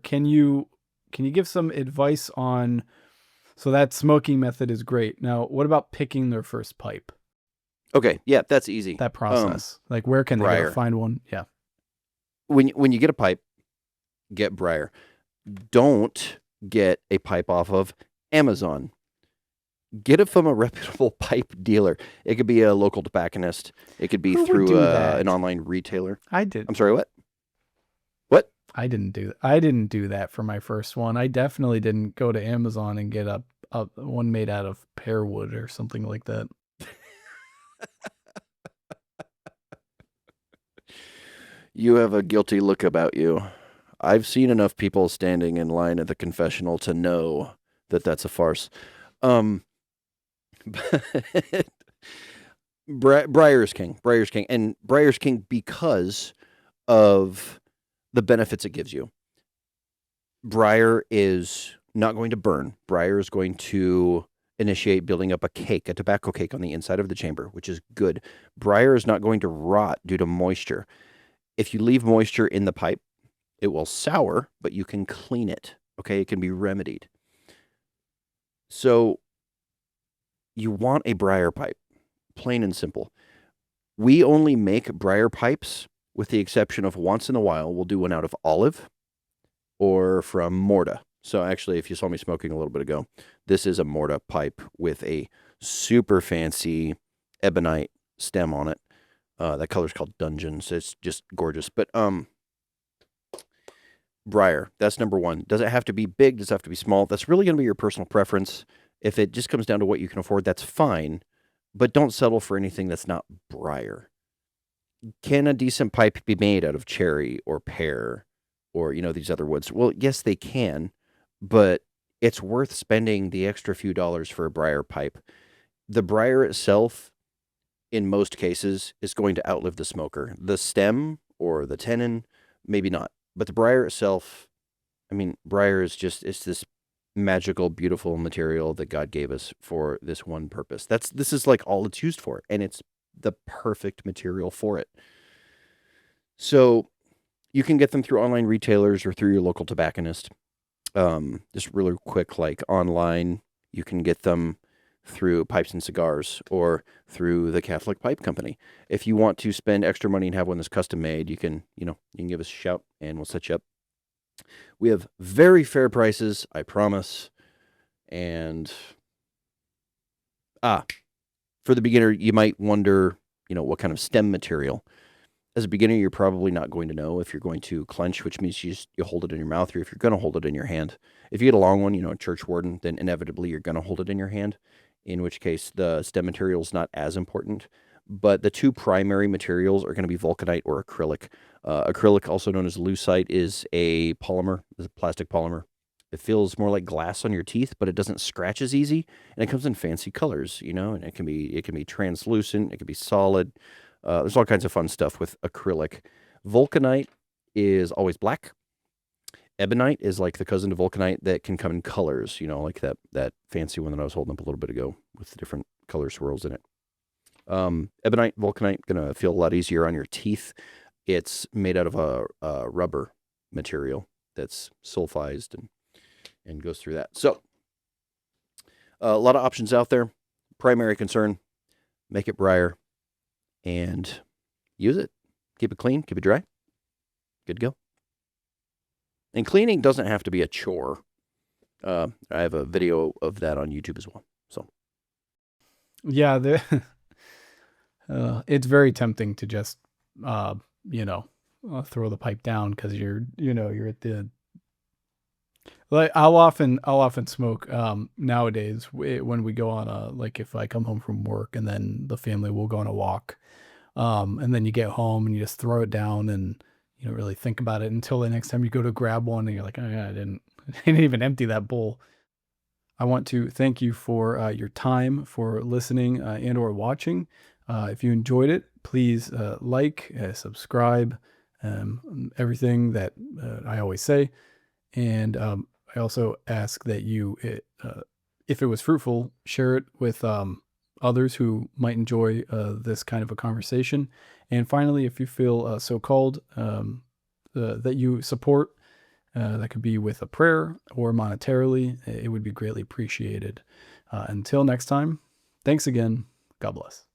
can you give some advice on, so that smoking method is great. Now, what about picking their first pipe? Okay, yeah, that's easy. That process. Like, where can they go to Briar. find one? Yeah. When you get a pipe, get briar. Don't get a pipe off of Amazon. Get it from a reputable pipe dealer. It could be a local tobacconist. It could be Who would through do an that? online retailer. I did. I'm sorry, what? What? I didn't do that for my first one. I definitely didn't go to Amazon and get a one made out of pear wood or something like that. You have a guilty look about you. I've seen enough people standing in line at the confessional to know that that's a farce. Um, Briar's King. Briar's King. And Briar's King because of the benefits it gives you. Briar is not going to burn. Briar is going to initiate building up a cake, a tobacco cake on the inside of the chamber, which is good. Briar is not going to rot due to moisture. If you leave moisture in the pipe, it will sour, but you can clean it. Okay, it can be remedied. So you want a briar pipe, plain and simple. We only make briar pipes with the exception of once in a while, we'll do one out of olive or from Morta. So actually, if you saw me smoking a little bit ago, this is a Morta pipe with a super fancy ebonite stem on it. That color's called Dungeons. It's just gorgeous. But briar, that's number one. Does it have to be big? Does it have to be small? That's really going to be your personal preference. If it just comes down to what you can afford, that's fine. But don't settle for anything that's not briar. Can a decent pipe be made out of cherry or pear or, these other woods? Well, yes, they can, but it's worth spending the extra few dollars for a briar pipe. The briar itself, in most cases, is going to outlive the smoker. The stem or the tenon, maybe not. But the briar itself, briar is it's this magical, beautiful material that God gave us for this one purpose. This is like all it's used for, and it's the perfect material for it. So you can get them through online retailers or through your local tobacconist. Just really quick, like online, you can get them through Pipes and Cigars or through the Catholic Pipe Company. If you want to spend extra money and have one that's custom made, you can give us a shout and we'll set you up. We have very fair prices, I promise. And for the beginner, you might wonder, what kind of stem material. As a beginner, you're probably not going to know if you're going to clench, which means you hold it in your mouth, or if you're going to hold it in your hand. If you get a long one, a church warden, then inevitably you're going to hold it in your hand, in which case the stem material is not as important. But the two primary materials are going to be vulcanite or acrylic. Acrylic, also known as lucite, is a polymer, is a plastic polymer. It feels more like glass on your teeth, but it doesn't scratch as easy, and it comes in fancy colors, and it can be translucent, it can be solid. There's all kinds of fun stuff with acrylic. Vulcanite is always black. Ebonite is like the cousin to vulcanite that can come in colors, like that fancy one that I was holding up a little bit ago with the different color swirls in it. Ebonite, vulcanite, gonna feel a lot easier on your teeth. It's made out of a rubber material that's sulfized and goes through that. So a lot of options out there. Primary concern, make it briar and use it. Keep it clean, keep it dry. Good to go. And cleaning doesn't have to be a chore. I have a video of that on YouTube as well. So Yeah, it's very tempting to just throw the pipe down because you're at the, like, I'll often smoke nowadays when we go on like if I come home from work and then the family will go on a walk, and then you get home and you just throw it down and you don't really think about it until the next time you go to grab one and you're like, oh yeah, I didn't even empty that bowl. I want to thank you for your time, for listening and or watching. If you enjoyed it, please like, subscribe, everything that I always say. And I also ask that you, if it was fruitful, share it with others who might enjoy this kind of a conversation. And finally, if you feel so called, that you support That could be with a prayer or monetarily. It would be greatly appreciated. Until next time, thanks again. God bless.